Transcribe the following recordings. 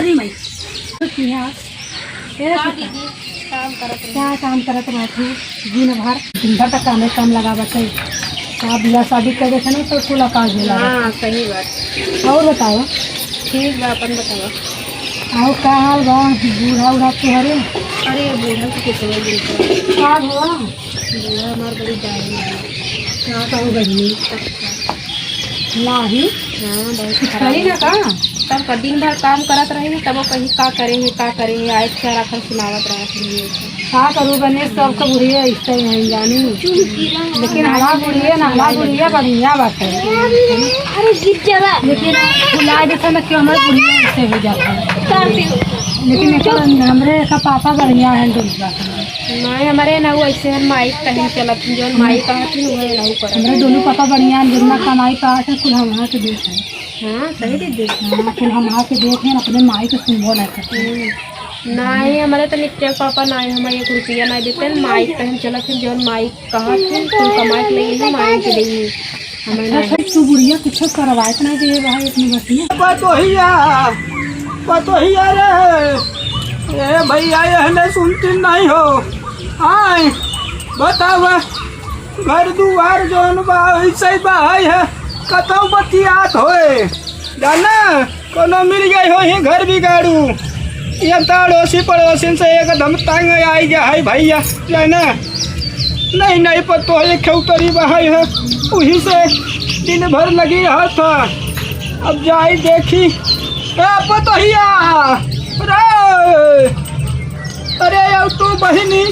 अरे मैं क्या काम करत रहती दिन भर तक काम लगा बचे आप बियाह शादी कर देते ना तो कुल आकाश दिला। हाँ सही बात। और बताओ। ठीक बा, अपन बताओ। आओ का हाल बा बूढ़ा उड़ा तुहरे? अरे बूढ़ा तो कुछ हो गई का हुआ? बूढ़ा हमारे बड़ी डायरी है। क्या कहो गई लाही? हाँ बहुत कुछ खराब करी ना का? तब का दिन भर काम करत रहे तब कहीं का करेंगे आए क्या रखल सुनावत रहा। का करूँ बने सबका बुढ़िया ऐसा ही नहीं जानी, लेकिन हमारा बुढ़िया ना हमारा बुढ़िया बढ़िया बात है। अरे गिर जरा लेकिन बुला देता ना क्यों हमारे बुढ़िया ऐसे हो जाता है। लेकिन एक हमरे का पापा बढ़िया है दूसरा नहीं हमारे ना वो ऐसे हम माइक कहीं चलत जो माइक कहती हुए ना कर हमारे दोनों पापा बढ़िया जितना कमाई पास है कुल हम वहाँ के देख हैं। हाँ सही दीदी। हाँ कुल हम वहाँ के देख हैं अपने माई को सुनबो नहीं करते। नहीं हमारे तो नित्य पापा नहीं हमें 1 रुपया नहीं देते माइक कहीं चलत जो माइक कहा थे तुम कमाई के लिए माइक के देंगे हमें नहीं। तू बुढ़िया कुछ करवाए नहीं दे भाई अपनी बतिया पतोहिया रे भैया ये सुनती नहीं हो। आए बताओ घर दुआर जौन बा ऐसे बहाई है कतौ बतियात होए जाना कोनो मिल गई हो ही घर बिगाड़ू ये अड़ोसी पड़ोसिन से एकदम तंग आई गया है भैया जाना नहीं पतो ये खेतरी बहाई है वही से दिन भर लगी रहा था। अब जाई देखी पतोहिया अरे अब तू बहिनी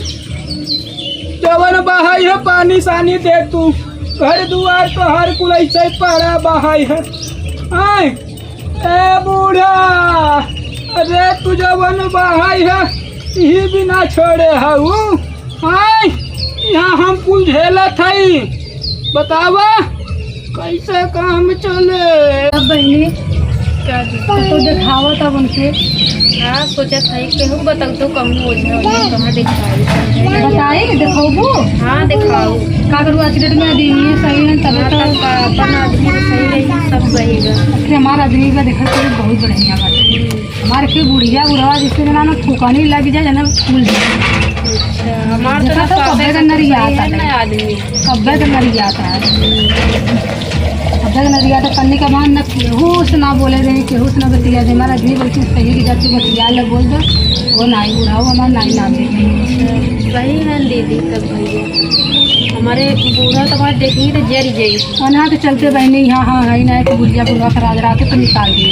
जवन बहाई है पानी सानी दे तू घर दुआर तो हर कुल ऐसे पड़ा बहाई है। आय ए बूढ़ा अरे तू जवन बहाई है यही भी ना छोड़े हूँ। आय यहाँ हम कुल झेलत हई बतावा कैसे काम चले। अब बहनी क्या तो दिखावा तब उनके हाँ सोचा था कि हूँ बताओ तो कहूँ कहाँ दिखाई बताए दिखाओ। हाँ दिखाओ का करूँ एक्सीडेंट में आदमी है सही है तब तो अपन आदमी तो सही रही सब रहेगा। हमारा आदमी का देखा तो बहुत बढ़िया बात है। हमारे के बुढ़िया बुढ़वा जिससे ना थूकानी लग जाए ना फूल हमारे तो कब्बे का नरिया आता है आदमी कब्बे का नरिया आता है कब्बे का नरिया तो करने के बाद न केहू से ना बोले रहे केहू से ना बतिया दे हमारा आदमी बल्कि सही की जाती बतिया ल बोल दो वो नाई बुढ़ाओ हमारा नाई नाम दे सही है दीदी तब भैया हमारे बूढ़ा तो हमारे देखेंगे तो जरी जाएगी और यहाँ के चलते बहनी यहाँ हाँ है ना कि बुढ़िया बुढ़वा करा जरा के तो निकाल दिए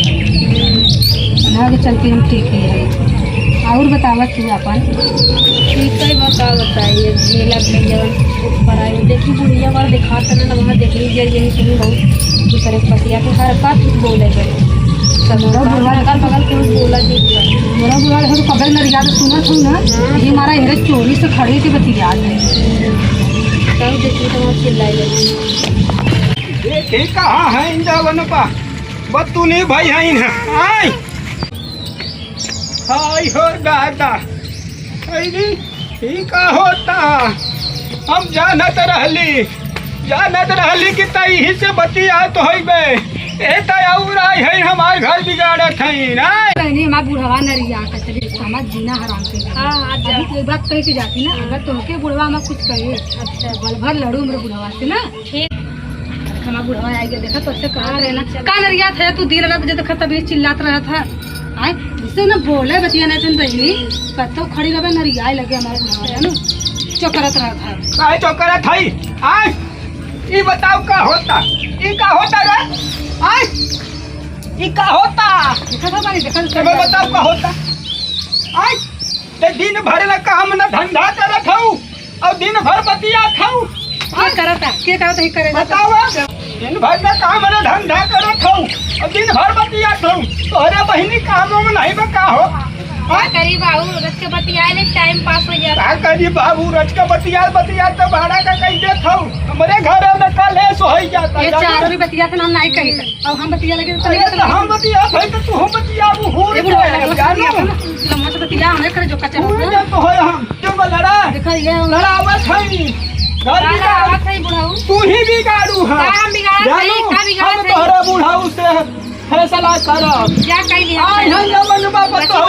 यहाँ के चलते हम ठीक ही है। और बतावा तू अपन ठीक है बता बताइए मेला में जब ऊपर आई देखी बुढ़िया वाला दिखाता ना वहाँ देख लीजिए यही सुनी बहुत दूसरे पतिया के हर बात बोले गए मोरा बुढ़वा अगल बगल के बोला जी मोरा बुढ़वा तो कब्बे नरिया तो सुना था ना ये हमारा इधर चोरी से खड़े थे बतिया तब देखिए तो वहाँ चिल्लाई लगी देखी कहाँ है इन जवन पा बत्तू नहीं भाई है इन आई हाय हो दादा ही का होता हम जानत रहली कि तही से बतिया तो है बे ए तौर आई है हमारे घर बिगाड़त है ना कहनी हमारा बुढ़वा नरिया का चले हमारा जीना हराम के हाँ अभी एक बात कह के जाती ना अगर तुमके बुढ़वा हम कुछ कहे अच्छा बल भर लड़ू मेरे बुढ़वा से ना ठीक हमारा बुढ़वा आएगा देखा तो अच्छा कहा रहे ना का नरिया था तू दिन रात जब देखा तभी चिल्लात रहा था आए जिससे ना बोले बतिया नहीं थे बहनी कतो खड़ी रहे नरिया लगे हमारे बुढ़वा ना चौकरत रहा था काहे चौकरत है आय ये बताओ का होता ये का होता रे आय ये का होता देखा था बारी देखा मैं बताओ का होता आय ते दिन भर ना काम ना धंधा करत हूँ और दिन भर बतिया खाऊं क्या करता ही करेगा बताओ दिन भर ना काम ना धंधा करत हूँ और दिन भर बतिया खाऊं तोहरे बहिनी कामों में नहीं बका हो करी बाबू रच के बतिया ले टाइम पास हो जाता का करी बाबू रच के बतिया तो भाड़ा का कहीं दे खाऊं हमारे घर में कल है सो ही जाता ये 4 भी बतिया था हम नहीं कही अब हम बतिया लगे तो हम बतिया भाई तो तू हम बतिया वो हो जानो समझ बतिया हमें करे जो कचरा हो जा तो है हम जो लड़ा देखा ये लड़ावत है घर बिगाड़ बुढ़ाऊ तू ही बिगाड़ू हां हम बिगाड़ जानो का बिगाड़ हम तोहरा बुढ़ाऊ से फैसला करो। जा कह लिया आई हम जब बाबा तो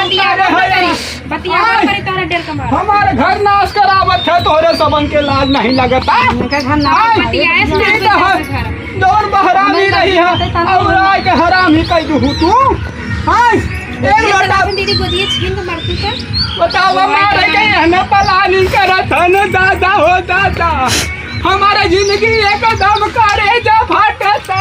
बतिया करे तोरा डेर कमार हमारे घर नाश करावत है, तोहरे सबन के लाज नहीं लगता। उनका घर ना आई, बतिया ऐसे ठीक ना है, घर जौन बहरामी रही है और आय के हराम ही कह दू तू। हाय एक लोटा दीदी गोदिए छीन के मारती का बताओ मारे के न पलानी करत न दादा हो दादा, हमारे जिंदगी एकदम करे जा फाटता।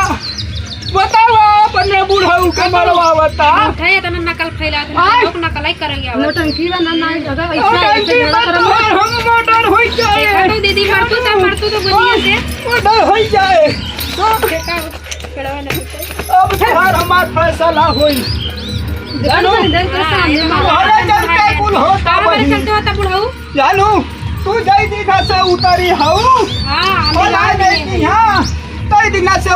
बताओ अपने बुढ़ऊ के मरवावता। उठाए त नकल फैला आय। लोग नकल ही करेंगे अब नौटंकी ना ना जगह टंकी पर तो हम मोटर हो जाए, देखा तो दीदी मारतू तो गोदिए से मोटर हो जाए। देखा खड़वा नहीं अब तुम्हारा हमार फैसला होई। जानू हमारे चलते कुल होता हमारे वही। चलते होता बुढ़ऊ जानू तू जई दीघा से उतरी हऊ हां बोला देखी हां कई दिन से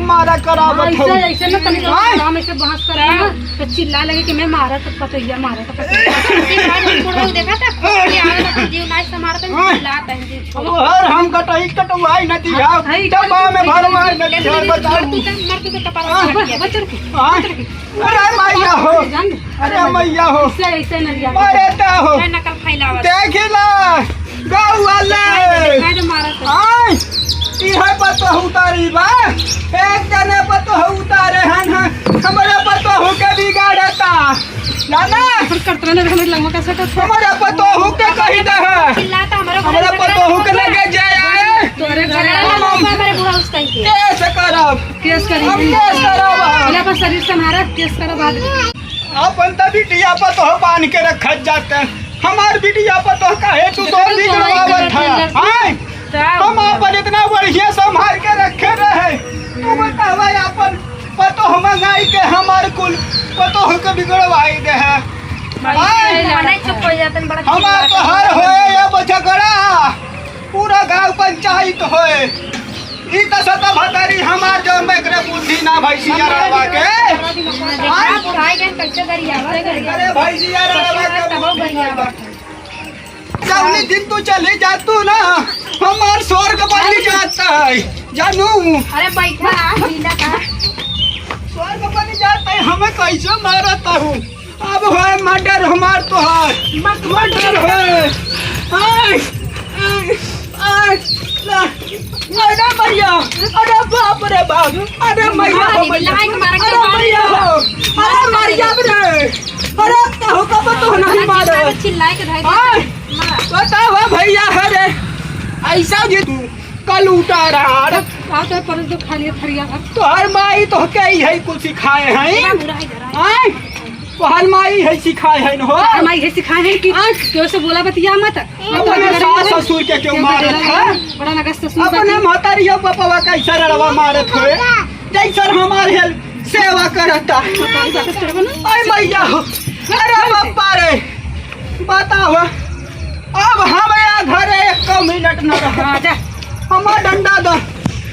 मारा करावत ऐसे हऊ। ऐसे ना तनिक आय। हम ऐसे बहस करे ना तो चिल्ला लगे कि मैं मारा तो पतैया मारा तो पतैया। बुढ़ऊ देखा था कोई आवे ना जीव नाच से मारता है लाता है जी छोड़ और हम कटई कटवाई न दिया डब्बा में भरवाई न दिया। बताओ मरतू तो कपार में बच्चों की हां अरे मैया हो, अरे मैया हो, ऐसे ऐसे न लिया मारे ता हो नकल फैलावा देखिला गाँव वाले देखा जो मारता आय इहे पतो उतारी बा एक जने पतो उतारे हन हमारे पतो हो के बिगाड़ता जाना। फिर करते रहने हमें लगवा कैसे करते हमारे पतो हो के कही दे है, चिल्लाता हमारे पतो हो के लगे जाए तोरे घर हमारे बुढ़ऊ उसका ही केस करब, केस करी हम केस करब। पहले अपन शरीर से हमारा केस करो बाद में। अपन त बिटिया पतो बांध के रखत जाते, हमार बिटिया पतो काहे तू तो बिगड़वावत है। आय हम अपन इतना बढ़िया संभाल के रखे रहे, तू बतावा अपन पतो मंगाई के हमार कुल पतो के बिगड़वाई दे है। नहीं चुप हो जाते हैं बड़ा हमार तो हर होए या झगड़ा पूरा गांव पंचायत होए ई त सत भतरी हमार जो मेकरे बुद्धि ना भैसिया रवा के। देखा बुढ़ाई के कैसे गरियावा अरे भैसिया रवा के तब गरियावा जौनी दिन तू चले जातू ना हमार स्वर्ग बन जाता है जानू। अरे बैठा लीला का स्वर्ग बन जाता है, हमें कैसे मारता हूँ। अब है मर्डर हमार तो है मर्डर है। आय आय आय ला अरे मैया, अरे बाप रे बाप, अरे मैया हो मैया, अरे मैया हो, अरे मैया रे, अरे कहू कब तो नहीं मारे। चिल्लाए के धाई आय बताओ भैया है रे ऐसा जी तू कल उतारा आओ तो पर तो खा लिया फरिया तोहर माई तो के ही कुछ सिखाए हैं। बुढ़ाई धरा आय तोहर माई है सिखाए हैं हो। हमारी ये सिखाए हैं कि क्यों से बोला बतिया मत अपने सास ससुर के क्यों मारत है, बड़ा नगस्त सुन अपने महतारिया पपवा कैसे रड़वा मारत हुए जैसे हमारे सेवा करता। अरे मैया हो, अरे बापा रे बताओ अब हमें घर एक मिनट न रहा जा हमार डंडा दो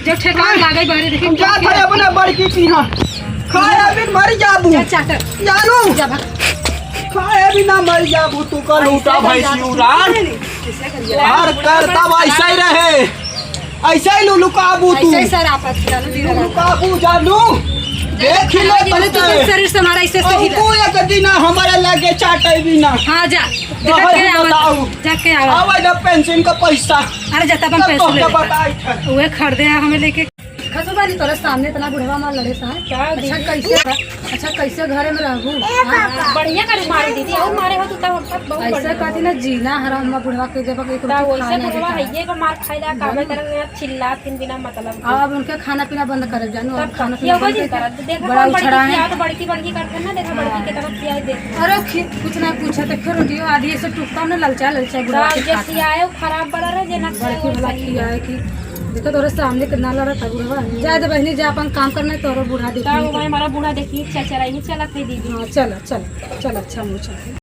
जब ठेकान लागे बाहर देखी जा थे अपने बड़की पीहा खाए भी मर जाबू चाचा जानू जा भाग खाए भी ना मर जाबू तू कल उठा भैंसी उड़ान हर कर तब ऐसा ही रहे, ऐसा ही लुकाबू तू ऐसे सर आपस चालू दीदी लुकाबू जानू देख ले पहले तो तेरे शरीर से हमारा ऐसे से हिला तू एक दिन हमारे लगे चाटे भी ना। हां जा बाहर के बताओ। आवाज जाके आवाज आवा जब पेंशन का पैसा अरे जाता अपन तब पैसे तो ले बताई था। वे खरीदे हमें लेके खसुबारी तोरे सामने इतना बुढ़वा मार लड़े सा अच्छा कैसे घरे में रहू बढ़िया कर मारे दीदी और मारे हो तो तब बहुत ऐसे कहती ना जीना हराम बुढ़वा के जब एक बढ़िया रोटी वैसे खाना बुढ़वा देता है। हइये को मार खाइला काबे तरह चिल्ला थिन बिना मतलब अब उनके खाना पीना बंद कर जानू अब खाना ये पीना हो बंद जी करके देखा बड़ा बड़ा उछड़ा है। तो बड़की बड़की करते ना देखा बड़की के तरफ पिया दे अरे कुछ ना पूछे तो फिर रोटियों आधी ऐसे टुकता ना ललचा बुढ़वा के जब खाता। आए खराब बड़ा रहे जेना बड़की वाला खिया है कि देखो तोरे सामने कितना लड़ा था बुढ़वा जा दे बहनी जा अपन काम करना है तोरो बूढ़ा तब देखी हमारा बूढ़ा देखिए चचराई में चला थे दीदी हाँ चल चल चल अच्छा मुँह चल